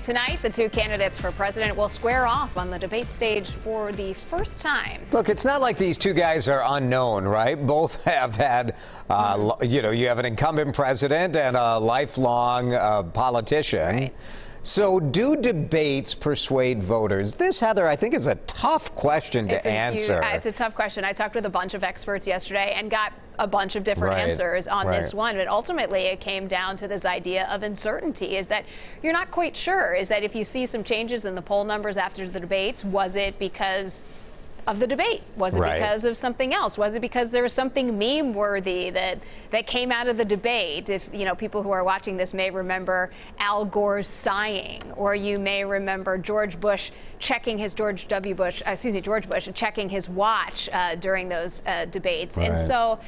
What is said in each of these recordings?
Tonight, the two candidates for president will square off on the debate stage for the first time. Look, it's not like these two guys are unknown, right? Both have had, you have an incumbent president and a lifelong politician. Right. So do debates persuade voters? This, Heather, I think is a tough question to answer. It's a tough question. I talked with a bunch of experts yesterday and got a bunch of different answers on this one. But ultimately, it came down to this idea of uncertainty, is that you're not quite sure. Is that if you see some changes in the poll numbers after the debates, was it because of the debate? Was it because of something else? Was it because there was something meme-worthy that came out of the debate? If people who are watching this may remember Al Gore's sighing, or you may remember George Bush checking his George Bush checking his watch during those debates. And so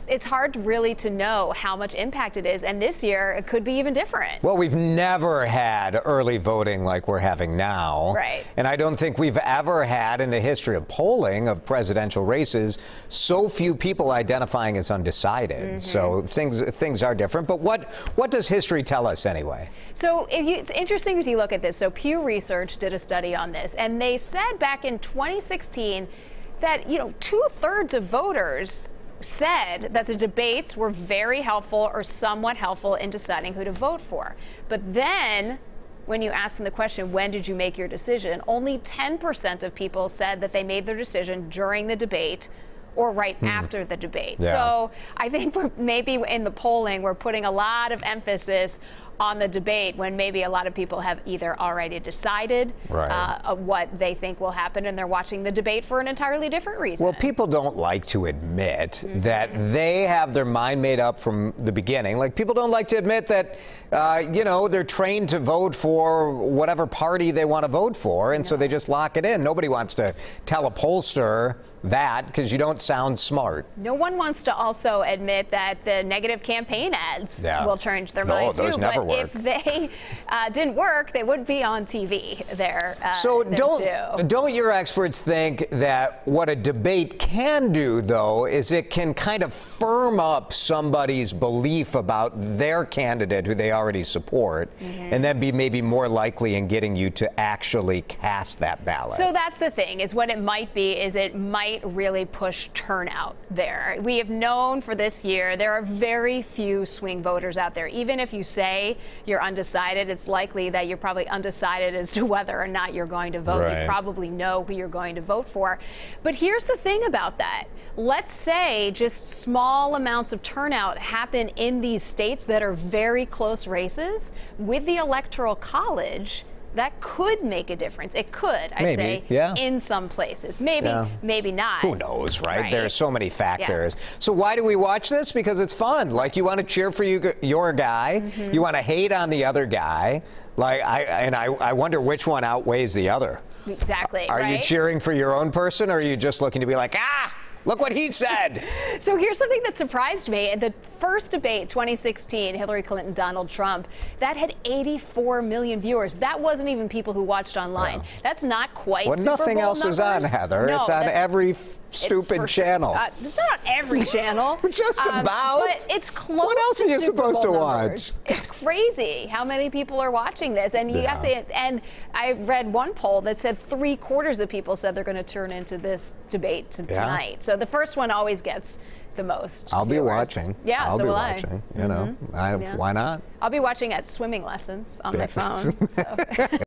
it's hard really to know how much impact it is. And this year it could be even different. Well, we've never had early voting like we're having now. Right. And I don't think we've ever had in the history of polling of presidential races so few people identifying as undecided. So things are different. But what does history tell us anyway? So it's interesting if you look at this. So Pew Research did a study on this, and they said back in 2016 that 2/3 of voters said that the debates were very helpful or somewhat helpful in deciding who to vote for. But then when you ask them the question, when did you make your decision, only 10% of people said that they made their decision during the debate or right after the debate. So I think maybe in the polling, we're putting a lot of emphasis on the debate when maybe a lot of people have either already decided what they think will happen, and they're watching the debate for an entirely different reason. Well, people don't like to admit that they have their mind made up from the beginning. Like, people don't like to admit that, they're trained to vote for whatever party they want to vote for, and so they just lock it in. Nobody wants to tell a pollster that, because you don't sound smart. No one wants to also admit that the negative campaign ads will change their mind too. Those never work. If they didn't work, they wouldn't be on TV there. So don't your experts think that what a debate can do, though, is it can kind of firm up somebody's belief about their candidate who they already support, and then be maybe more likely in getting you to actually cast that ballot? So that's the thing, is what it might be, is it might really push turnout there. We have known for this year there are very few swing voters out there. Even if you say you're undecided, it's likely that you're probably undecided as to whether or not you're going to vote. You probably know who you're going to vote for. But here's the thing about that. Let's say just small amounts of turnout happen in these states that are very close races. With the Electoral College, that could make a difference. It could, I say, in some places. Maybe, maybe not. Who knows, right? There are so many factors. So why do we watch this? Because it's fun. Like, you want to cheer for your guy. You want to hate on the other guy. Like, I wonder which one outweighs the other. Exactly. Are you cheering for your own person, or are you just looking to be like, look what he said? So here's something that surprised me. The first debate, 2016, Hillary Clinton, Donald Trump, that had 84 million viewers. That wasn't even people who watched online. That's not quite Super Bowl nothing else numbers. Is on, Heather. No, it's on every stupid channel. It's not on every channel. Just about. But it's close. What else are you supposed to watch? It's crazy how many people are watching this. And you have to, and I read one poll that said 3/4 of people said they're going to turn into this debate tonight. So the first one always gets the most. I'll be watching. Yeah, I'll so be will watching. You know, why not? I'll be watching at swimming lessons on my phone. So.